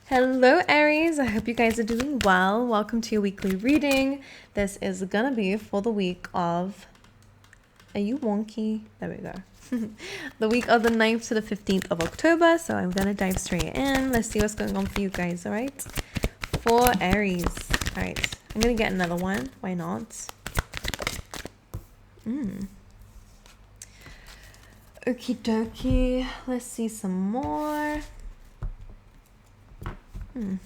Hello Aries, I hope you guys are doing well. Welcome to your weekly reading. This is gonna be for the week of, are you wonky? There we go. The week of the 9th to the 15th of October. So I'm gonna dive straight in. Let's see what's going on for you guys, all right? For Aries. All right, I'm gonna get another one. Why not? Okie dokie. Let's see some more. Alright,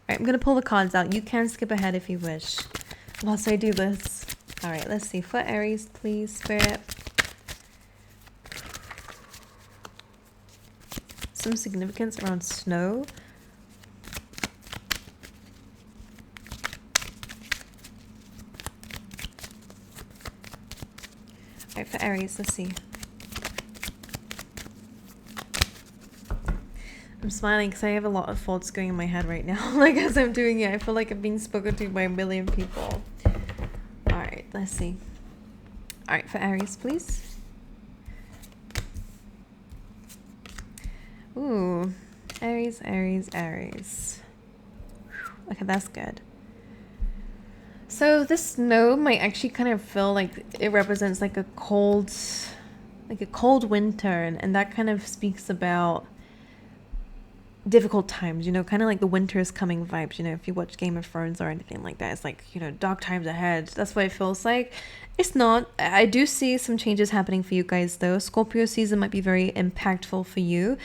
I'm going to pull the cards out. You can skip ahead if you wish whilst I do this. Alright, let's see. For Aries, please, Spirit. Some significance around snow. Alright, for Aries, let's see. I'm smiling because I have a lot of thoughts going in my head right now. Like as I'm doing it, I feel like I'm being spoken to by a million people. Alright, let's see. Alright, for Aries, please. Ooh, Aries, Aries, Aries. Okay, that's good. So this snow might actually kind of feel like it represents like a cold winter, and that kind of speaks about difficult times, you know, kind of like the winter is coming vibes, you know, if you watch Game of Thrones or anything like that. It's like, you know, dark times ahead. That's what it feels like. It's not. I do see some changes happening for you guys though. Scorpio season might be very impactful for you,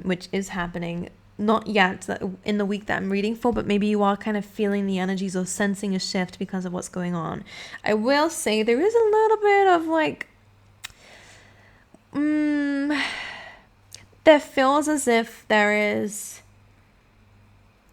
which is happening. Not yet in the week that I'm reading for, but maybe you are kind of feeling the energies or sensing a shift because of what's going on. I will say there is a little bit of like there feels as if there is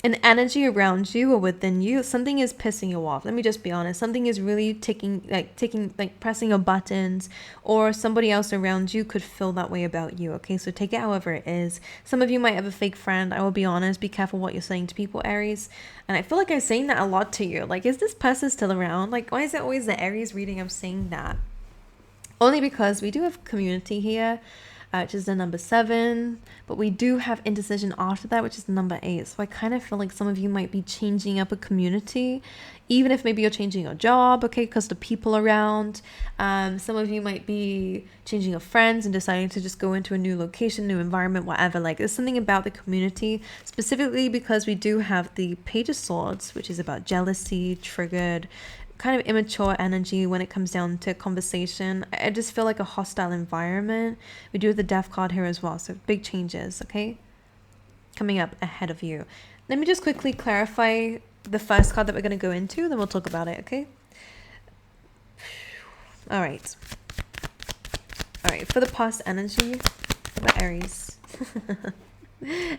an energy around you or within you. Something is pissing you off. Let me just be honest. Something is really pressing your buttons, or somebody else around you could feel that way about you. Okay, so take it however it is. Some of you might have a fake friend. I will be honest. Be careful what you're saying to people, Aries. And I feel like I'm saying that a lot to you. Like, is this person still around? Like, why is it always the Aries reading I'm saying that? Only because we do have community here, which is the number 7, but we do have indecision after that, which is the number 8. So I kind of feel like some of you might be changing up a community, even if maybe you're changing your job, okay, because the people around. Some of you might be changing your friends and deciding to just go into a new location, new environment, whatever. Like, there's something about the community, specifically because we do have the Page of Swords, which is about jealousy, triggered, kind of immature energy when it comes down to conversation. I just feel like a hostile environment. We do have the Death card here as well, so big changes, okay, coming up ahead of you. Let me just quickly clarify the first card that we're going to go into, then we'll talk about it, okay? All right, for the past energy about Aries.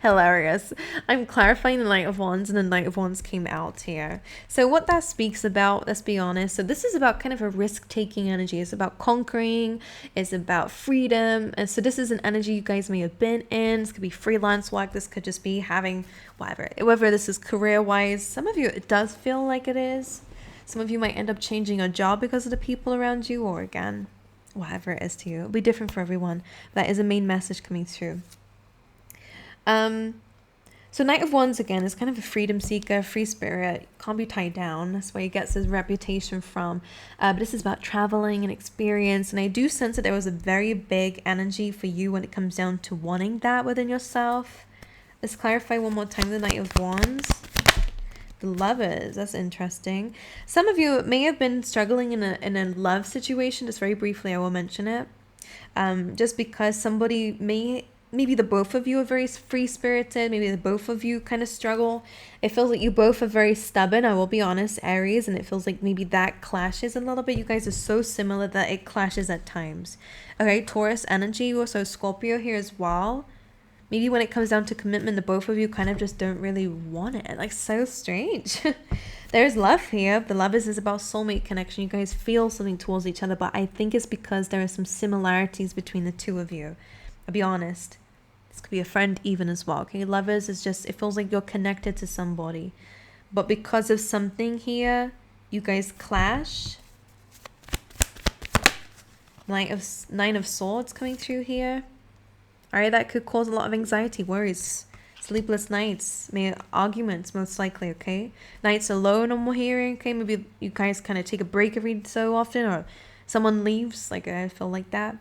Hilarious. I'm clarifying the Knight of Wands, and the Knight of Wands came out here. So what that speaks about, let's be honest, so this is about kind of a risk-taking energy. It's about conquering, it's about freedom. And so this is an energy you guys may have been in. This could be freelance work, this could just be having whether this is career-wise. Some of you, it does feel like it is. Some of you might end up changing a job because of the people around you, or again, whatever it is to you. It'll be different for everyone. That is a main message coming through. So Knight of Wands again is kind of a freedom seeker, free spirit, can't be tied down. That's where he gets his reputation from. But this is about traveling and experience, and I do sense that there was a very big energy for you when it comes down to wanting that within yourself. Let's clarify one more time the Knight of Wands. The Lovers, that's interesting. Some of you may have been struggling in a love situation. Just very briefly, I will mention it. Just because somebody maybe the both of you are very free-spirited, maybe the both of you kind of struggle. It feels like you both are very stubborn, I will be honest, Aries, and it feels like maybe that clashes a little bit. You guys are so similar that it clashes at times. Okay, Taurus energy, also Scorpio here as well. Maybe when it comes down to commitment, the both of you kind of just don't really want it. Like, so strange. There's love here. The Lovers is about soulmate connection. You guys feel something towards each other, but I think it's because there are some similarities between the two of you. I'll be honest. This could be a friend even as well. Okay, Lovers is just, it feels like you're connected to somebody. But because of something here, you guys clash. Nine of Swords coming through here. Alright, that could cause a lot of anxiety, worries. Sleepless nights, maybe arguments, most likely, okay? Nights alone, I'm hearing, okay? Maybe you guys kind of take a break every so often, or someone leaves, like I feel like that.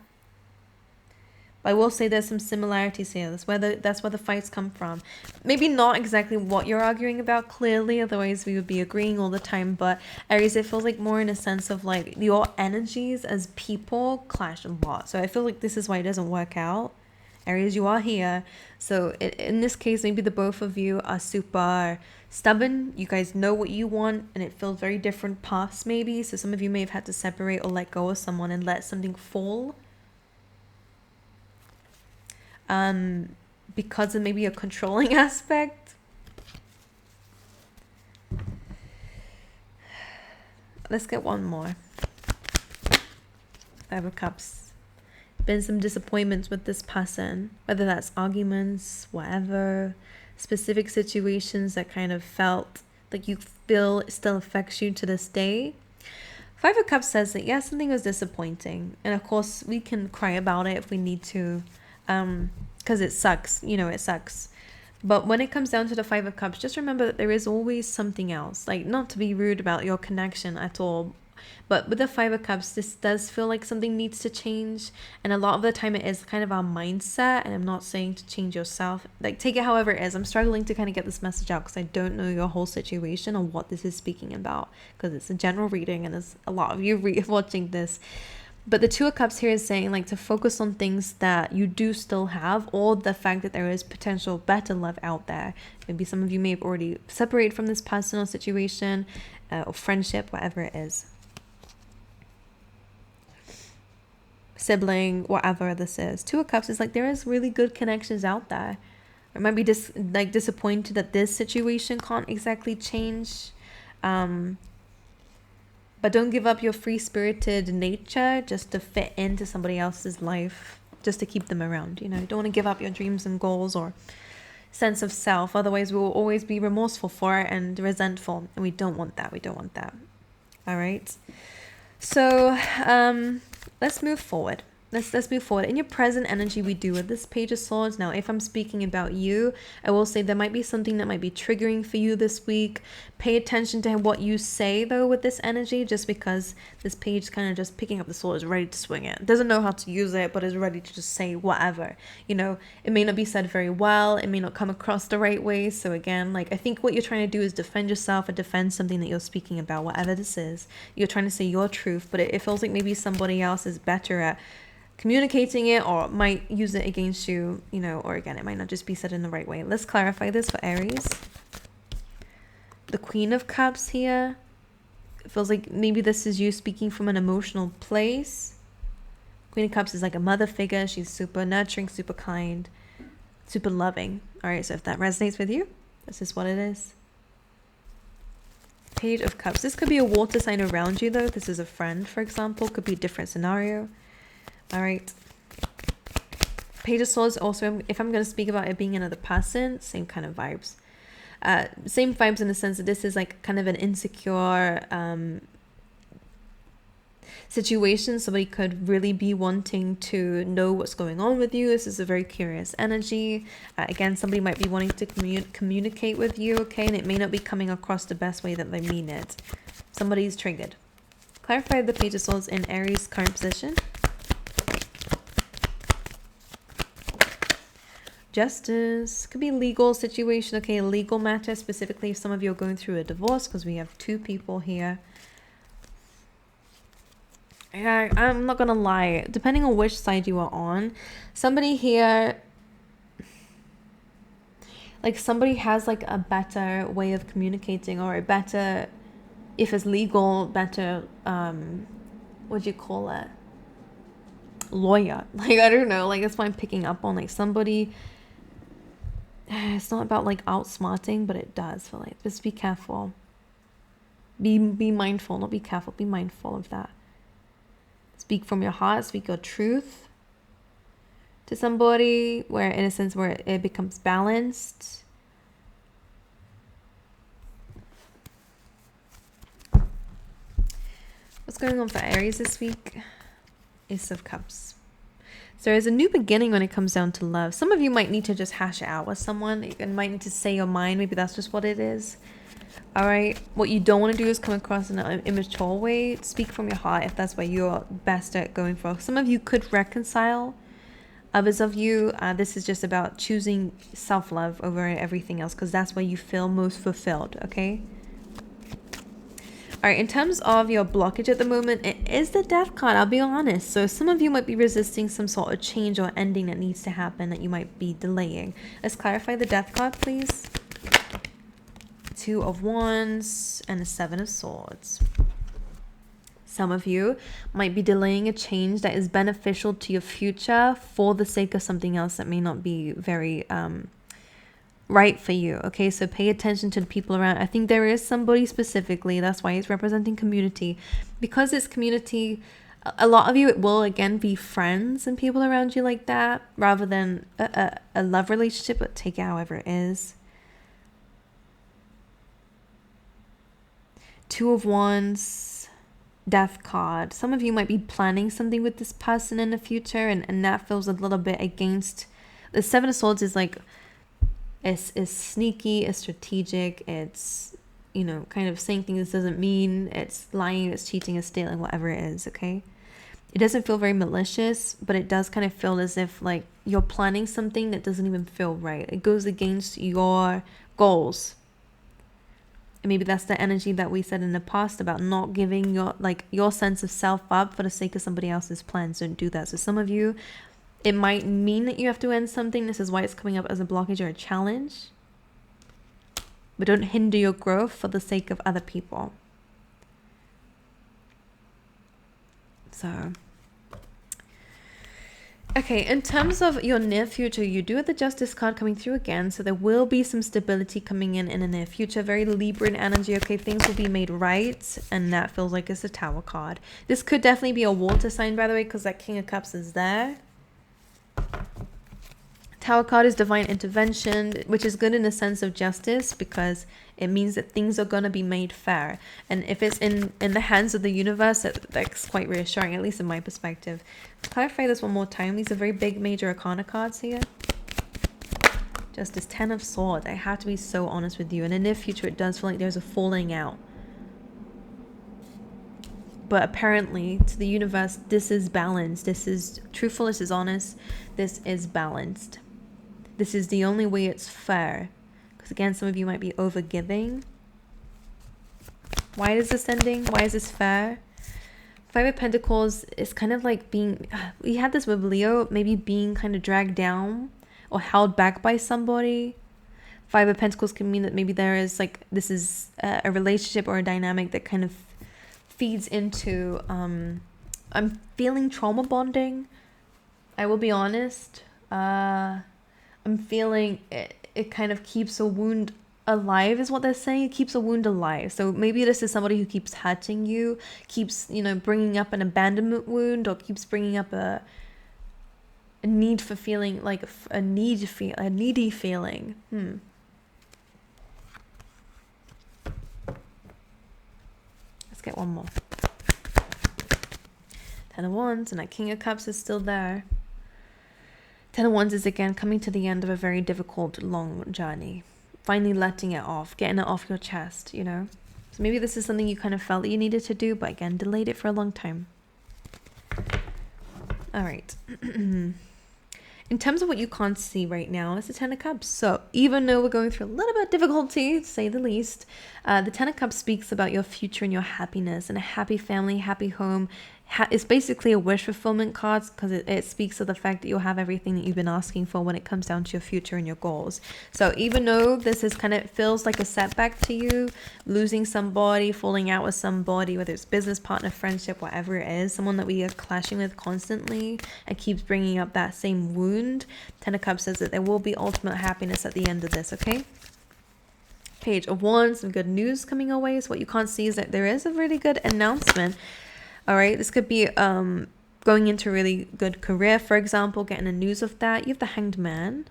But I will say there's some similarities here. That's where the fights come from. Maybe not exactly what you're arguing about, clearly, otherwise we would be agreeing all the time. But Aries, it feels like more in a sense of like your energies as people clash a lot. So I feel like this is why it doesn't work out. Aries, you are here. So in this case, maybe the both of you are super stubborn. You guys know what you want, and it feels very different paths maybe. So some of you may have had to separate or let go of someone and let something fall. Because of maybe a controlling aspect. Let's get one more. Five of Cups. Been some disappointments with this person, whether that's arguments, whatever, specific situations that kind of felt like you feel it still affects you to this day. Five of Cups says that, yeah, something was disappointing. And of course, we can cry about it if we need to. Because it sucks, it sucks. But when it comes down to the Five of Cups, just remember that there is always something else. Like, not to be rude about your connection at all, but with the Five of Cups, this does feel like something needs to change. And a lot of the time it is kind of our mindset. And I'm not saying to change yourself. Like, take it however it is. I'm struggling to kind of get this message out because I don't know your whole situation or what this is speaking about. Because it's a general reading and there's a lot of you watching this. But the Two of Cups here is saying like to focus on things that you do still have, or the fact that there is potential better love out there. Maybe some of you may have already separated from this personal situation or friendship, whatever it is. Sibling, whatever this is. Two of Cups is like there is really good connections out there. Or might be disappointed that this situation can't exactly change. But don't give up your free-spirited nature just to fit into somebody else's life, just to keep them around. You don't want to give up your dreams and goals or sense of self. Otherwise, we will always be remorseful for it and resentful. And we don't want that. We don't want that. All right. So let's move forward. Let's move forward. In your present energy, we do with this Page of Swords. Now, if I'm speaking about you, I will say there might be something that might be triggering for you this week. Pay attention to what you say, though, with this energy, just because this page is kind of just picking up the sword, is ready to swing it. Doesn't know how to use it, but is ready to just say whatever. It may not be said very well. It may not come across the right way. So again, like, I think what you're trying to do is defend yourself or defend something that you're speaking about, whatever this is. You're trying to say your truth, but it feels like maybe somebody else is better at communicating it or might use it against you, or again, it might not just be said in the right way. Let's clarify this for Aries. The Queen of Cups here. It feels like maybe this is you speaking from an emotional place. Queen of Cups is like a mother figure. She's super nurturing, super kind, super loving. All right, so if that resonates with you, this is what it is. Page of Cups. This could be a water sign around you, though. This is a friend, for example. Could be a different scenario. All right. Page of Swords also, if I'm going to speak about it being another person, same kind of vibes. Same vibes in the sense that this is like kind of an insecure situation. Somebody could really be wanting to know what's going on with you. This is a very curious energy. Again, somebody might be wanting to communicate with you, okay? And it may not be coming across the best way that they mean it. Somebody's triggered. Clarify the Page of Swords in Aries' current position. Justice. Could be legal situation. Okay, legal matter, specifically if some of you are going through a divorce, because we have two people here. Yeah, I'm not gonna lie, depending on which side you are on, somebody here, like somebody has like a better way of communicating, or a better, if it's legal, better what do you call it, lawyer. Like, I don't know, like that's what I'm picking up on. Like somebody, it's not about like outsmarting, but it does feel like, just be careful. Be mindful, not be careful, be mindful of that. Speak from your heart, speak your truth to somebody, where in a sense where it becomes balanced. What's going on for Aries this week? Ace of Cups. So there's a new beginning when it comes down to love. Some of you might need to just hash it out with someone. You might need to say your mind. Maybe that's just what it is. All right. What you don't want to do is come across in an immature way. Speak from your heart if that's what you're best at going for. Some of you could reconcile. Others of you, this is just about choosing self-love over everything else, because that's where you feel most fulfilled. Okay. All right, in terms of your blockage at the moment, it is the Death card, I'll be honest. So some of you might be resisting some sort of change or ending that needs to happen that you might be delaying. Let's clarify the Death card, please. Two of Wands and the Seven of Swords. Some of you might be delaying a change that is beneficial to your future for the sake of something else that may not be very right for you. Okay, so pay attention to the people around. I think there is somebody specifically, that's why it's representing community, because it's community. A lot of you, it will again be friends and people around you like that, rather than a love relationship, but take it however it is. Two of Wands, Death card. Some of you might be planning something with this person in the future, and that feels a little bit against. The Seven of Swords is like, it's sneaky, it's strategic, it's, you know, kind of saying things this doesn't mean, it's lying, it's cheating, it's stealing, whatever it is, okay? It doesn't feel very malicious, but it does kind of feel as if like you're planning something that doesn't even feel right. It goes against your goals. And maybe that's the energy that we said in the past about not giving your sense of self up for the sake of somebody else's plans. Don't do that. So some of you, it might mean that you have to end something. This is why it's coming up as a blockage or a challenge. But don't hinder your growth for the sake of other people. So, okay, in terms of your near future, you do have the Justice card coming through again. So there will be some stability coming in the near future. Very Libran energy. Okay, things will be made right. And that feels like it's a Tower card. This could definitely be a water sign, by the way, because that King of Cups is there. Tower card is divine intervention, which is good in the sense of justice, because it means that things are going to be made fair. And if it's in the hands of the universe, that's quite reassuring, at least in my perspective. Let's clarify this one more time. These are very big major arcana cards here. Justice, 10 of Swords. I have to be so honest with you. In the near future, it does feel like there's a falling out. But apparently, to the universe, this is balanced. This is truthful, this is honest. This is balanced. This is the only way it's fair. Because again, some of you might be over-giving. Why is this ending? Why is this fair? Five of Pentacles is kind of like being... We had this with Leo, maybe being kind of dragged down or held back by somebody. Five of Pentacles can mean that maybe there is like... This is a relationship or a dynamic that kind of feeds into... I'm feeling trauma bonding. I will be honest. I'm feeling it kind of keeps a wound alive is what they're saying. It keeps a wound alive. So maybe this is somebody who keeps hurting you, keeps, you know, bringing up an abandonment wound, or keeps bringing up a need for feeling like a needy feeling. Let's get one more. 10 of Wands, and that King of Cups is still there. 10 of Wands is again coming to the end of a very difficult, long journey. Finally letting it off, getting it off your chest, you know. So maybe this is something you kind of felt that you needed to do, but again, delayed it for a long time. All right. In terms of what you can't see right now, it's the 10 of Cups. So even though we're going through a little bit of difficulty, to say the least, the 10 of Cups speaks about your future and your happiness and a happy family, happy home. It's basically a wish fulfillment card, because it speaks of the fact that you'll have everything that you've been asking for when it comes down to your future and your goals. So even though this is kind of feels like a setback to you, losing somebody, falling out with somebody, whether it's business partner, friendship, whatever it is, someone that we are clashing with constantly and keeps bringing up that same wound, 10 of Cups says that there will be ultimate happiness at the end of this, okay? Page of Wands, some good news coming our way. So what you can't see is that there is a really good announcement. All right, this could be going into a really good career, for example, getting the news of that. You have the Hanged Man.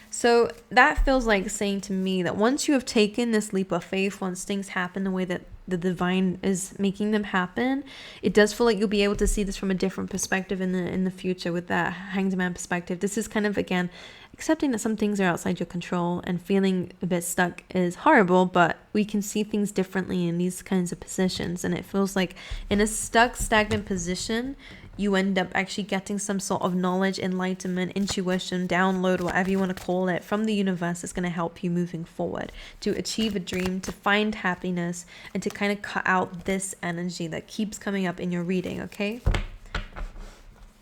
So that feels like saying to me that once you have taken this leap of faith, once things happen the way that the divine is making them happen. It does feel like you'll be able to see this from a different perspective in the future with that Hanged Man perspective. This is kind of, again, accepting that some things are outside your control, and feeling a bit stuck is horrible, but we can see things differently in these kinds of positions. And it feels like in a stuck, stagnant position, you end up actually getting some sort of knowledge, enlightenment, intuition, download, whatever you want to call it, from the universe that's going to help you moving forward to achieve a dream, to find happiness, and to kind of cut out this energy that keeps coming up in your reading, okay?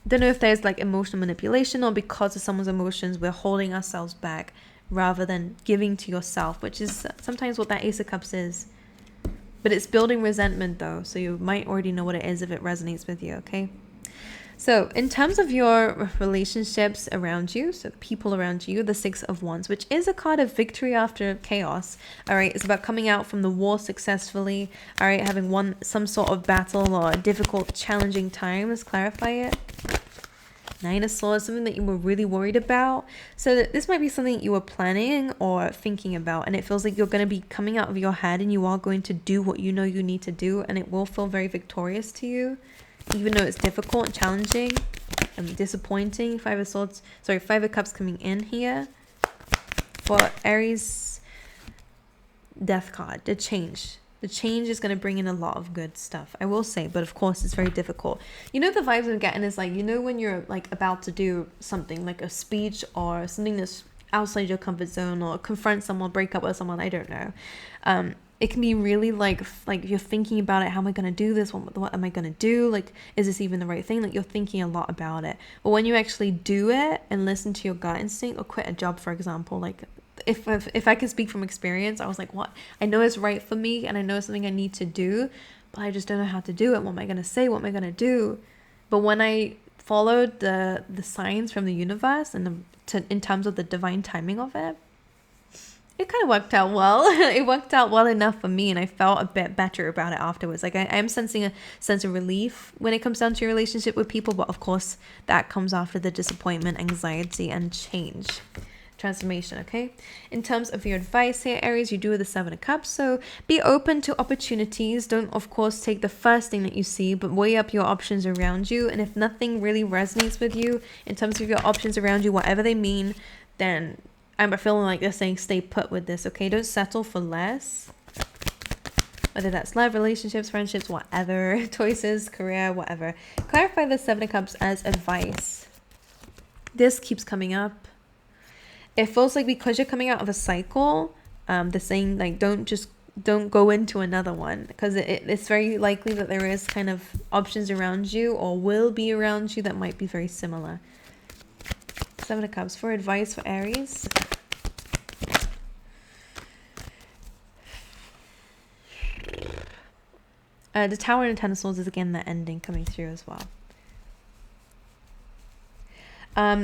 Don't know if there's like emotional manipulation, or because of someone's emotions, we're holding ourselves back rather than giving to yourself, which is sometimes what that Ace of Cups is. But it's building resentment though, so you might already know what it is if it resonates with you, okay? So in terms of your relationships around you, so the people around you, the Six of Wands, which is a card of victory after chaos, all right? It's about coming out from the war successfully, all right? Having won some sort of battle or a difficult, challenging time. Let's clarify it. Nine of Swords, something that you were really worried about. So that this might be something you were planning or thinking about, and it feels like you're going to be coming out of your head, and you are going to do what you know you need to do, and it will feel very victorious to you. Even though it's difficult and challenging and disappointing. Five of Cups coming in here. For Aries, Death card, the change. The change is going to bring in a lot of good stuff, I will say, but of course it's very difficult. You know, the vibes I'm getting is like, you know, when you're like about to do something like a speech or something that's outside your comfort zone, or confront someone, break up with someone, I don't know. It can be really like you're thinking about it. How am I going to do this? What am I going to do? Like, is this even the right thing? Like, you're thinking a lot about it. But when you actually do it and listen to your gut instinct, or quit a job, for example, like if I can speak from experience, I was like, what? I know it's right for me, and I know it's something I need to do, but I just don't know how to do it. What am I going to say? What am I going to do? But when I followed the signs from the universe and in terms of the divine timing of it, it kind of worked out well. It worked out well enough for me, and I felt a bit better about it afterwards. Like, I am sensing a sense of relief when it comes down to your relationship with people, but of course that comes after the disappointment, anxiety, and change, transformation, okay? In terms of your advice here, Aries, you do with the Seven of Cups, so be open to opportunities. Don't, of course, take the first thing that you see, but weigh up your options around you, and if nothing really resonates with you in terms of your options around you, whatever they mean, then I'm feeling like they're saying stay put with this, okay? Don't settle for less. Whether that's love, relationships, friendships, whatever, choices, career, whatever. Clarify the Seven of Cups as advice. This keeps coming up. It feels like because you're coming out of a cycle, they're saying like don't go into another one, because it's very likely that there is kind of options around you, or will be around you, that might be very similar. Seven of Cups for advice for Aries. The Tower and Ten of Swords is again the ending coming through as well.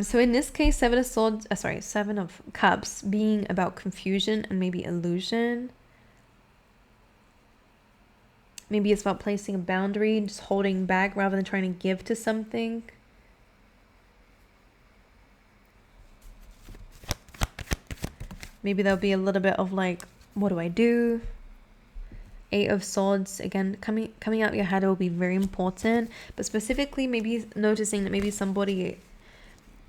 So in this case, Seven of Cups being about confusion and maybe illusion. Maybe it's about placing a boundary, just holding back rather than trying to give to something. Maybe there'll be a little bit of like, what do I do? Eight of Swords, again, coming out your head will be very important. But specifically, maybe noticing that maybe somebody,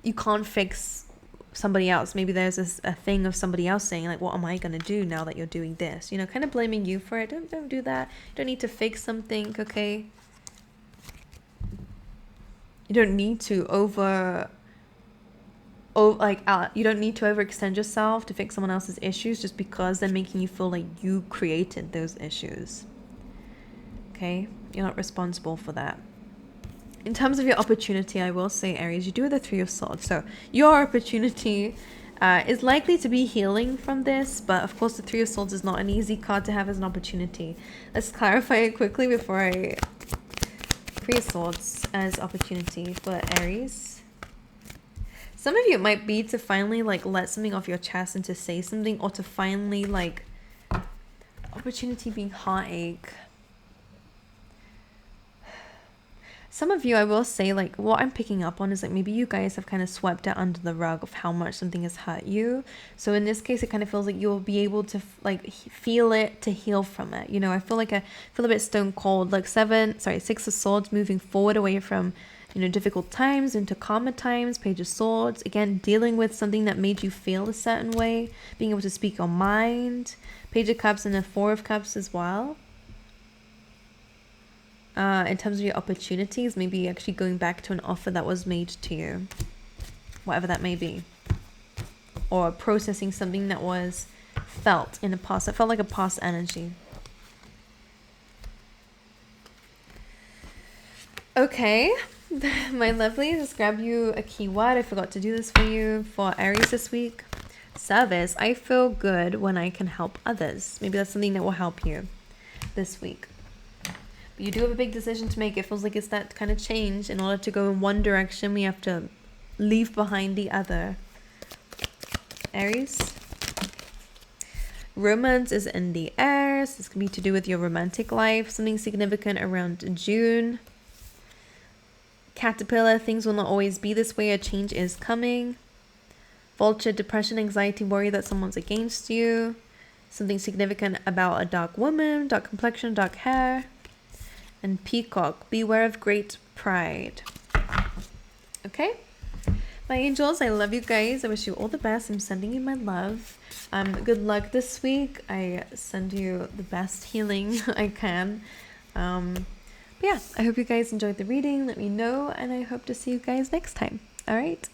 you can't fix somebody else. Maybe there's a thing of somebody else saying like, what am I going to do now that you're doing this? You know, kind of blaming you for it. Don't do that. You don't need to fix something, okay? You don't need to you don't need to overextend yourself to fix someone else's issues just because they're making you feel like you created those issues. Okay? You're not responsible for that. In terms of your opportunity, I will say, Aries, you do have the Three of Swords. So your opportunity is likely to be healing from this, but of course the Three of Swords is not an easy card to have as an opportunity. Let's clarify it quickly before I... Three of Swords as opportunity for Aries. Some of you, it might be to finally like let something off your chest and to say something, or to finally like opportunity being heartache. some of you, I will say, like, what I'm picking up on is like maybe you guys have kind of swept it under the rug of how much something has hurt you. So in this case, it kind of feels like you'll be able to like feel it to heal from it. You know, I feel like I feel a bit stone cold, like 6 of Swords, moving forward away from, you know, difficult times into calmer times. Page of Swords, again, dealing with something that made you feel a certain way, being able to speak your mind. Page of Cups and the Four of Cups as well. In terms of your opportunities, maybe actually going back to an offer that was made to you, whatever that may be, or processing something that was felt in the past. It felt like a past energy. Okay, my lovely, just grab you a keyword. I forgot to do this for you for Aries this week. Service. I feel good when I can help others. Maybe that's something that will help you this week. But you do have a big decision to make. It feels like it's that kind of change. In order to go in one direction, we have to leave behind the other. Aries. Romance is in the air. So this can be to do with your romantic life. Something significant around June. Caterpillar, things will not always be this way. A change is coming. Vulture, depression, anxiety, worry that someone's against you. Something significant about a dark woman, dark complexion, dark hair. And Peacock, beware of great pride. Okay? My angels, I love you guys. I wish you all the best. I'm sending you my love. Good luck this week. I send you the best healing I can. But yeah, I hope you guys enjoyed the reading. Let me know, and I hope to see you guys next time. All right?